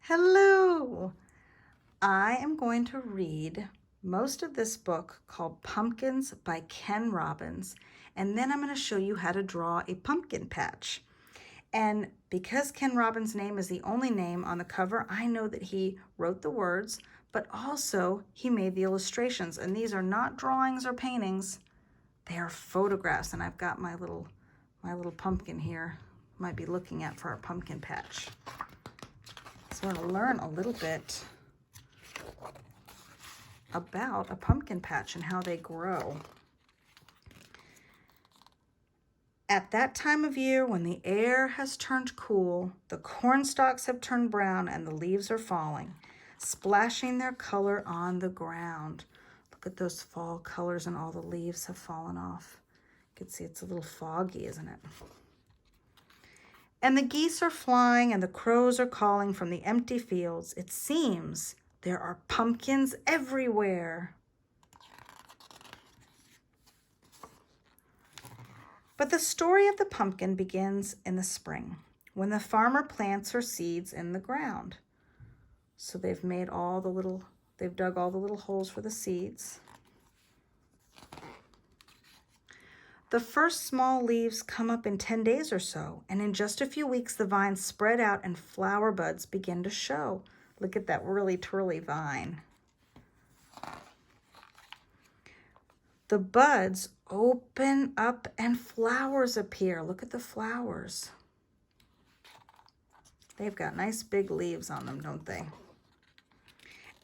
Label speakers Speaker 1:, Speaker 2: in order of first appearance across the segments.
Speaker 1: Hello! I am going to read most of this book called Pumpkins by Ken Robbins, and then I'm going to show you how to draw a pumpkin patch. And because Ken Robbins' name is the only name on the cover, I know that he wrote the words, but also he made the illustrations. And these are not drawings or paintings, they are photographs. And I've got my little pumpkin here, might be looking at for our pumpkin patch. So I want to learn a little bit about a pumpkin patch and how they grow. At that time of year when the air has turned cool, the corn stalks have turned brown and the leaves are falling, splashing their color on the ground. Look at those fall colors and all the leaves have fallen off. You can see it's a little foggy, isn't it? And the geese are flying and the crows are calling from the empty fields. It seems there are pumpkins everywhere. But the story of the pumpkin begins in the spring, when the farmer plants her seeds in the ground. So they've dug all the little holes for the seeds. The first small leaves come up in 10 days or so, and in just a few weeks the vines spread out and flower buds begin to show. Look at that really twirly vine. The buds open up and flowers appear. Look at the flowers. They've got nice big leaves on them, don't they?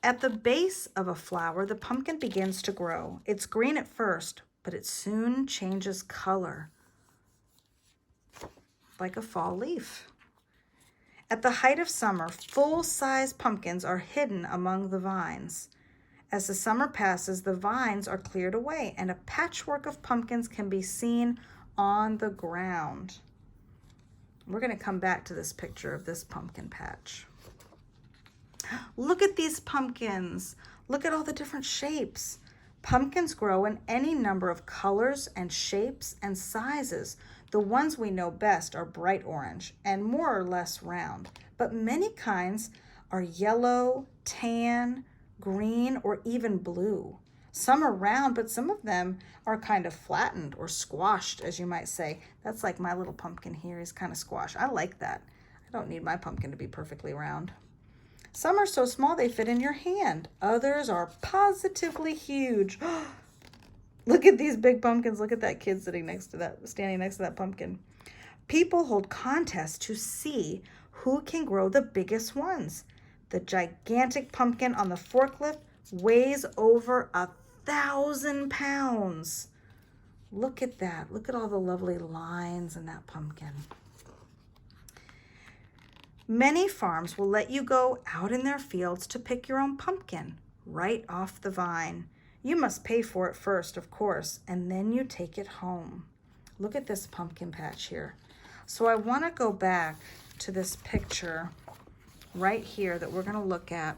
Speaker 1: At the base of a flower, the pumpkin begins to grow. It's green at first, but it soon changes color, like a fall leaf. At the height of summer, full-size pumpkins are hidden among the vines. As the summer passes, the vines are cleared away, and a patchwork of pumpkins can be seen on the ground. We're going to come back to this picture of this pumpkin patch. Look at these pumpkins. Look at all the different shapes. Pumpkins grow in any number of colors and shapes and sizes. The ones we know best are bright orange and more or less round, but many kinds are yellow, tan, green, or even blue. Some are round, but some of them are kind of flattened or squashed, as you might say. That's like my little pumpkin here is kind of squashed. I like that. I don't need my pumpkin to be perfectly round. Some are so small they fit in your hand. Others are positively huge. Look at these big pumpkins. Look at that kid standing next to that pumpkin. People hold contests to see who can grow the biggest ones. The gigantic pumpkin on the forklift weighs over 1,000 pounds. Look at that. Look at all the lovely lines in that pumpkin. Many farms will let you go out in their fields to pick your own pumpkin right off the vine. You must pay for it first, of course, and then you take it home. Look at this pumpkin patch here. So I want to go back to this picture right here that we're going to look at.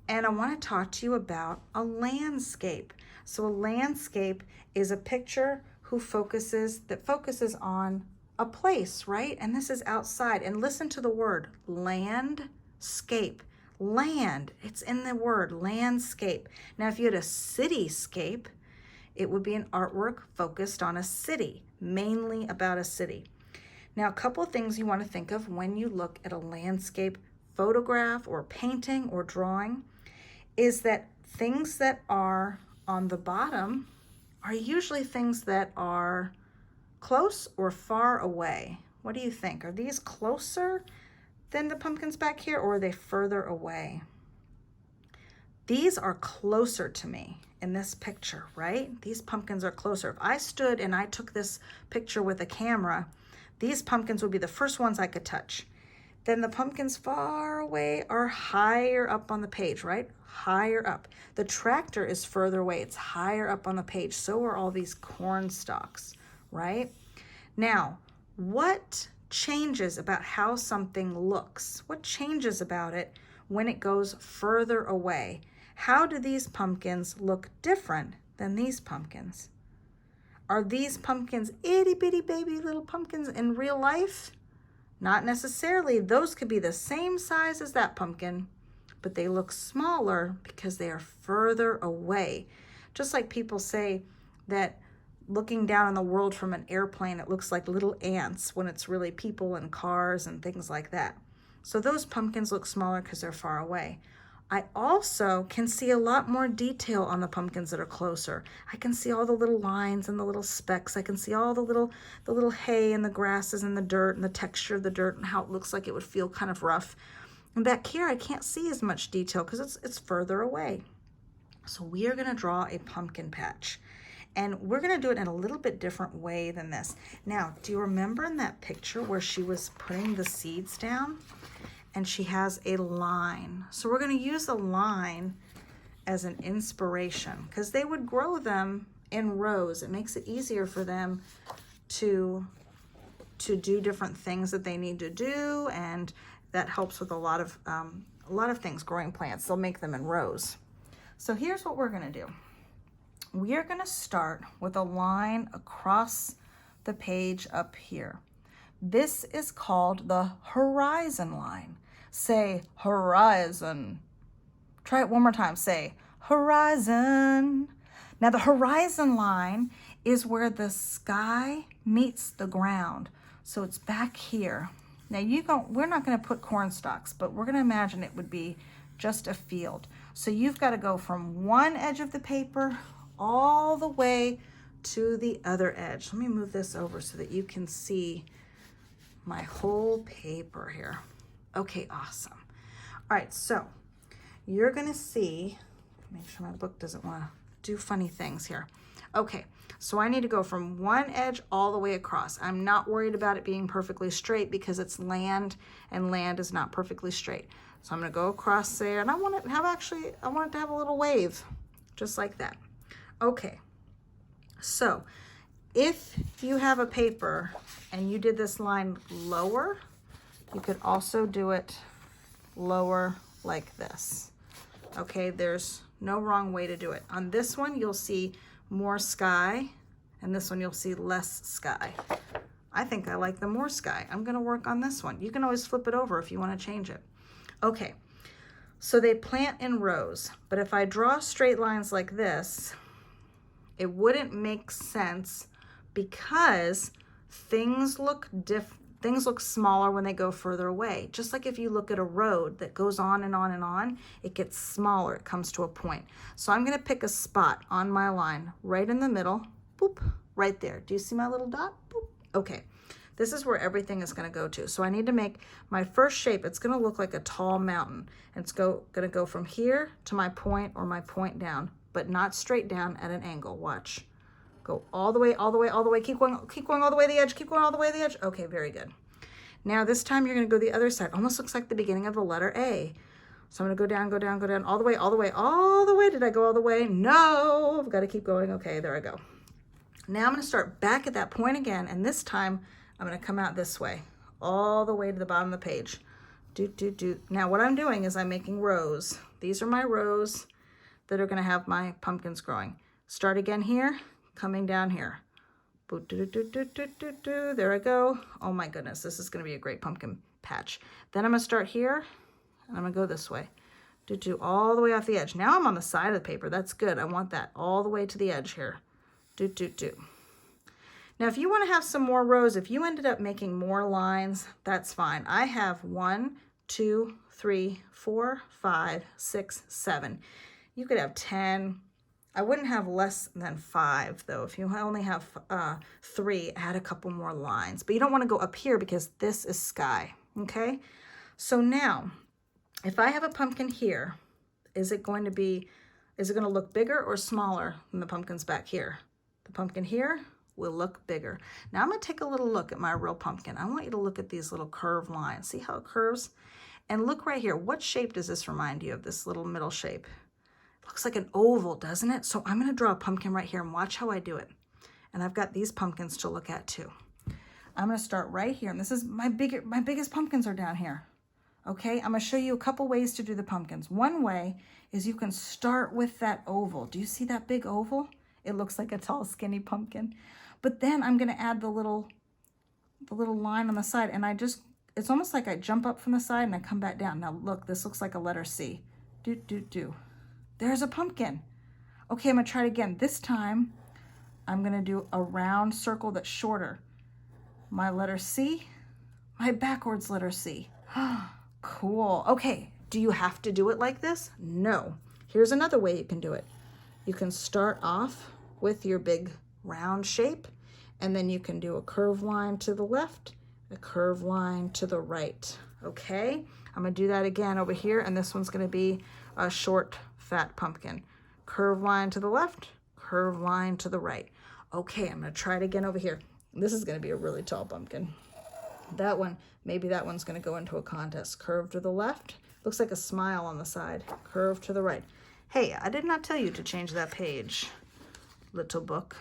Speaker 1: And I want to talk to you about a landscape. So a landscape is a picture that focuses on a place, right? And this is outside. And listen to the word landscape. Land, it's in the word landscape. Now, if you had a cityscape, it would be an artwork focused on a city, mainly about a city. Now, a couple of things you want to think of when you look at a landscape photograph or painting or drawing is that things that are on the bottom are usually things that are close or far away. What do you think? Are these closer than the pumpkins back here, or are they further away? These are closer to me in this picture, right? These pumpkins are closer. If I stood and I took this picture with a camera, these pumpkins would be the first ones I could touch. Then the pumpkins far away are higher up on the page, right? Higher up. The tractor is further away. It's higher up on the page. So are all these corn stalks, right? Now, what changes about how something looks? What changes about it when it goes further away? How do these pumpkins look different than these pumpkins? Are these pumpkins itty bitty baby little pumpkins in real life? Not necessarily, those could be the same size as that pumpkin, but they look smaller because they are further away. Just like people say that looking down on the world from an airplane, it looks like little ants when it's really people and cars and things like that. So those pumpkins look smaller because they're far away. I also can see a lot more detail on the pumpkins that are closer. I can see all the little lines and the little specks. I can see all the little hay and the grasses and the dirt and the texture of the dirt and how it looks like it would feel kind of rough. And back here, I can't see as much detail because it's further away. So we are gonna draw a pumpkin patch. And we're gonna do it in a little bit different way than this. Now, do you remember in that picture where she was putting the seeds down? And she has a line. So we're going to use a line as an inspiration because they would grow them in rows. It makes it easier for them to do different things that they need to do, and that helps with a lot of things growing plants. They'll make them in rows. So here's what we're going to do. We are going to start with a line across the page up here. This is called the horizon line. Say horizon. Try it one more time. Say horizon. Now the horizon line is where the sky meets the ground. So it's back here. Now we're not going to put corn stalks, but we're going to imagine it would be just a field. So you've got to go from one edge of the paper all the way to the other edge. Let me move this over so that you can see my whole paper here. Okay, awesome. All right, so you're gonna see, make sure my book doesn't wanna do funny things here. Okay, so I need to go from one edge all the way across. I'm not worried about it being perfectly straight because it's land, and land is not perfectly straight. So I'm gonna go across there, and I want it to have a little wave, just like that. Okay, so if you have a paper and you did this line lower, you could also do it lower like this. Okay, there's no wrong way to do it. On this one, you'll see more sky, and this one you'll see less sky. I think I like the more sky. I'm gonna work on this one. You can always flip it over if you wanna change it. Okay, so they plant in rows, but if I draw straight lines like this, it wouldn't make sense because things look smaller when they go further away. Just like if you look at a road that goes on and on and on, it gets smaller, it comes to a point. So I'm gonna pick a spot on my line right in the middle, boop, right there. Do you see my little dot? Boop. Okay, this is where everything is gonna go to. So I need to make my first shape, it's gonna look like a tall mountain. And it's gonna go from here to my point or my point down, but not straight down at an angle, watch. Go all the way, all the way, all the way. Keep going all the way to the edge. Keep going all the way to the edge. Okay, very good. Now this time you're going to go the other side. Almost looks like the beginning of the letter A. So I'm going to go down, go down, go down, all the way, all the way, all the way. Did I go all the way? No, I've got to keep going. Okay, there I go. Now I'm going to start back at that point again, and this time I'm going to come out this way, all the way to the bottom of the page. Now what I'm doing is I'm making rows. These are my rows that are going to have my pumpkins growing. Start again here. Coming down here. There I go. Oh my goodness, this is going to be a great pumpkin patch. Then I'm going to start here, and I'm going to go this way. All the way off the edge. Now I'm on the side of the paper. That's good. I want that all the way to the edge here. Now if you want to have some more rows, if you ended up making more lines, that's fine. I have 1, 2, 3, 4, 5, 6, 7. You could have 10. I wouldn't have less than 5 though. If you only have 3, add a couple more lines. But you don't want to go up here because this is sky, okay? So now, if I have a pumpkin here, is it going to look bigger or smaller than the pumpkins back here? The pumpkin here will look bigger. Now I'm going to take a little look at my real pumpkin. I want you to look at these little curved lines. See how it curves? And look right here. What shape does this remind you of, this little middle shape? Looks like an oval, doesn't it? So I'm going to draw a pumpkin right here and watch how I do it. And I've got these pumpkins to look at too. I'm going to start right here. And this is my biggest pumpkins are down here. Okay, I'm going to show you a couple ways to do the pumpkins. One way is you can start with that oval. Do you see that big oval? It looks like a tall, skinny pumpkin. But then I'm going to add the little line on the side, and I just it's almost like I jump up from the side and I come back down. Now look, this looks like a letter C. Do, do, do. There's a pumpkin. Okay, I'm gonna try it again. This time, I'm gonna do a round circle that's shorter. My letter C, my backwards letter C. Cool. Okay, do you have to do it like this? No. Here's another way you can do it. You can start off with your big round shape, and then you can do a curved line to the left, a curved line to the right. Okay, I'm gonna do that again over here, and this one's gonna be a short, fat pumpkin. Curved line to the left, curved line to the right. Okay, I'm gonna try it again over here. This is gonna be a really tall pumpkin. That one, maybe that one's gonna go into a contest. Curve to the left, looks like a smile on the side. Curve to the right. Hey, I did not tell you to change that page, little book.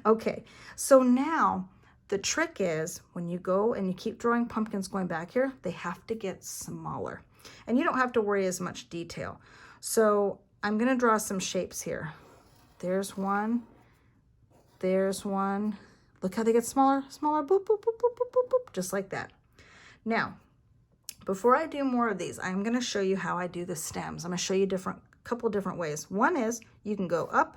Speaker 1: Okay, so now the trick is when you go and you keep drawing pumpkins going back here, they have to get smaller. And you don't have to worry as much detail. So I'm gonna draw some shapes here. There's one, there's one. Look how they get smaller, smaller, boop, boop, boop, boop, boop, boop, boop, just like that. Now, before I do more of these, I'm gonna show you how I do the stems. I'm gonna show you couple different ways. One is you can go up,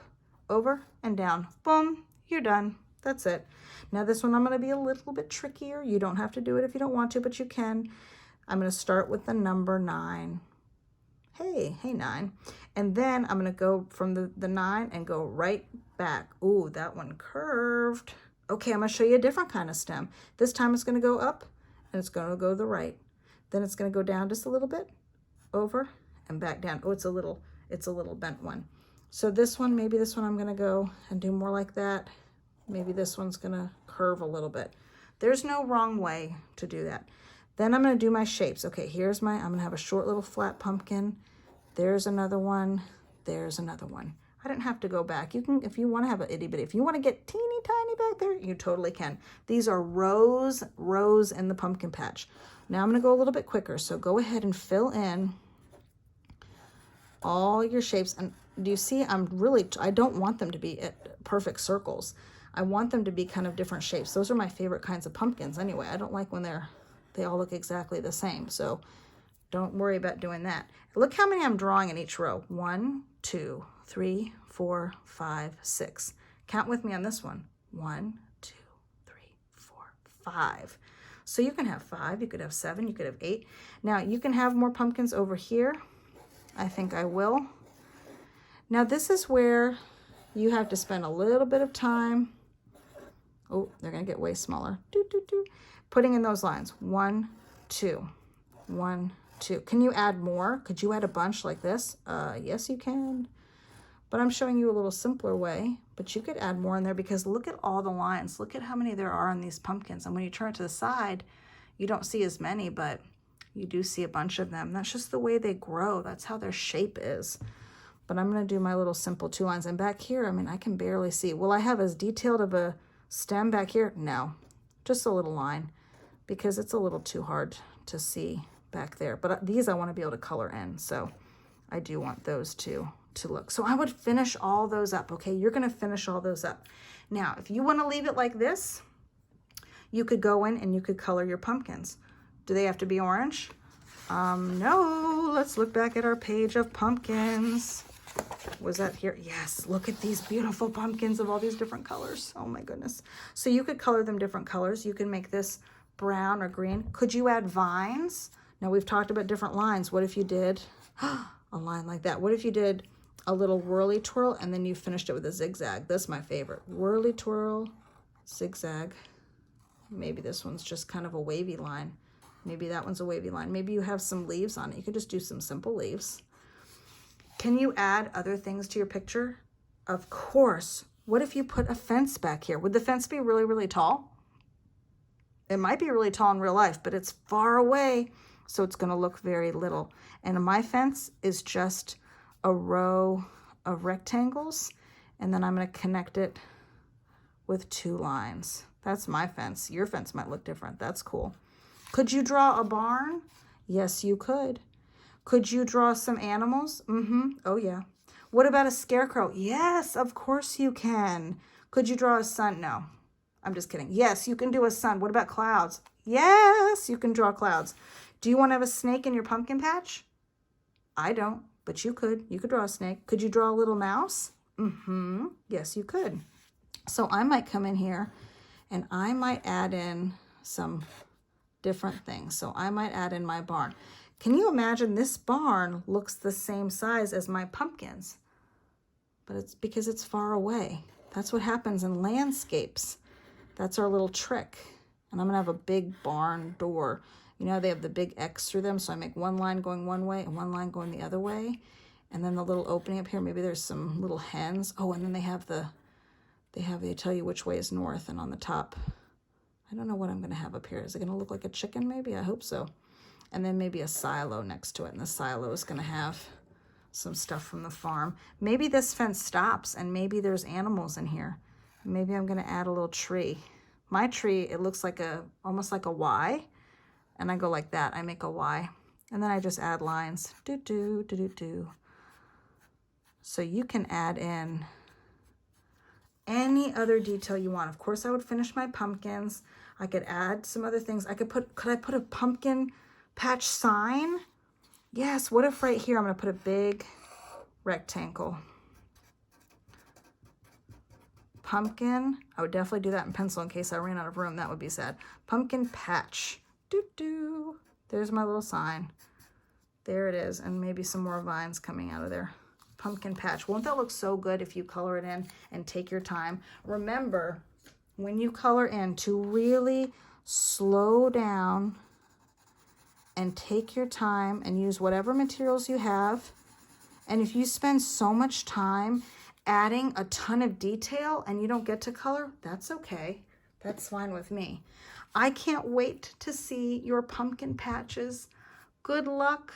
Speaker 1: over, and down. Boom, you're done. That's it. Now this one I'm gonna be a little bit trickier. You don't have to do it if you don't want to, but you can. I'm gonna start with the number 9. Hey 9. And then I'm gonna go from the 9 and go right back. Ooh, that one curved. Okay, I'm gonna show you a different kind of stem. This time it's gonna go up and it's gonna go to the right. Then it's gonna go down just a little bit, over and back down. Oh, it's a little bent one. So this one, maybe this one I'm gonna go and do more like that. Maybe this one's gonna curve a little bit. There's no wrong way to do that. Then I'm gonna do my shapes. Okay, here's I'm gonna have a short little flat pumpkin. There's another one, there's another one. I didn't have to go back. You can, if you wanna have an itty bitty, if you wanna get teeny tiny back there, you totally can. These are rows in the pumpkin patch. Now I'm gonna go a little bit quicker. So go ahead and fill in all your shapes. And do you see, I don't want them to be at perfect circles. I want them to be kind of different shapes. Those are my favorite kinds of pumpkins anyway. I don't like when they all look exactly the same. So don't worry about doing that. Look how many I'm drawing in each row. 1, 2, 3, 4, 5, 6. Count with me on this one. 1, 2, 3, 4, 5. So you can have 5, you could have 7, you could have 8. Now you can have more pumpkins over here. I think I will. Now this is where you have to spend a little bit of time. Oh, they're gonna get way smaller. Putting in those lines. 1, 2, 1, 2. Can you add more? Could you add a bunch like this? Yes, you can. But I'm showing you a little simpler way. But you could add more in there because look at all the lines. Look at how many there are on these pumpkins. And when you turn it to the side, you don't see as many, but you do see a bunch of them. That's just the way they grow. That's how their shape is. But I'm going to do my little simple 2 lines. And back here, I mean, I can barely see. Will I have as detailed of a stem back here? No, just a little line because it's a little too hard to see back there. But these I want to be able to color in. So I do want those to look. So I would finish all those up. Okay, you're going to finish all those up. Now, if you want to leave it like this, you could go in and you could color your pumpkins. Do they have to be orange? No. Let's look back at our page of pumpkins. Was that here? Yes. Look at these beautiful pumpkins of all these different colors. Oh my goodness. So you could color them different colors. You can make this brown or green. Could you add vines? Now we've talked about different lines. What if you did a line like that? What if you did a little whirly twirl and then you finished it with a zigzag? That's my favorite. Whirly twirl, zigzag. Maybe this one's just kind of a wavy line. Maybe that one's a wavy line. Maybe you have some leaves on it. You could just do some simple leaves. Can you add other things to your picture? Of course. What if you put a fence back here? Would the fence be really, really tall? It might be really tall in real life, but it's far away, so it's going to look very little. And my fence is just a row of rectangles, and then I'm going to connect it with 2 lines. That's my fence. Your fence might look different. That's cool. Could you draw a barn? Yes, you could. Could you draw some animals? Oh, yeah. What about a scarecrow? Yes, of course you can. Could you draw a sun? No, I'm just kidding. Yes, you can do a sun. What about clouds? Yes, you can draw clouds. Do you want to have a snake in your pumpkin patch? I don't, but you could. You could draw a snake. Could you draw a little mouse? Mm-hmm. Yes, you could. So I might come in here and I might add in some different things. So I might add in my barn. Can you imagine this barn looks the same size as my pumpkins? But it's because it's far away. That's what happens in landscapes. That's our little trick. And I'm gonna have a big barn door. You know, they have the big X through them, so I make one line going one way and one line going the other way. And then the little opening up here, maybe there's some little hens. Oh, and then they tell you which way is north, and on the top, I don't know what I'm gonna have up here. Is it gonna look like a chicken maybe? I hope so. And then maybe a silo next to it, and the silo is gonna have some stuff from the farm. Maybe this fence stops and maybe there's animals in here. Maybe I'm gonna add a little tree. My tree, it looks like almost like a Y, and I go like that. I make a Y, and then I just add lines. Do do do do do. So you can add in any other detail you want. Of course, I would finish my pumpkins. I could add some other things. Could I put a pumpkin patch sign? Yes, what if right here I'm gonna put a big rectangle. Pumpkin, I would definitely do that in pencil in case I ran out of room. That would be sad. Pumpkin patch. Doo-doo. There's my little sign. There it is, and maybe some more vines coming out of there. Pumpkin patch. Won't that look so good if you color it in and take your time? Remember, when you color in, to really slow down and take your time and use whatever materials you have. And if you spend so much time adding a ton of detail and you don't get to color, that's okay. That's fine with me. I can't wait to see your pumpkin patches. Good luck.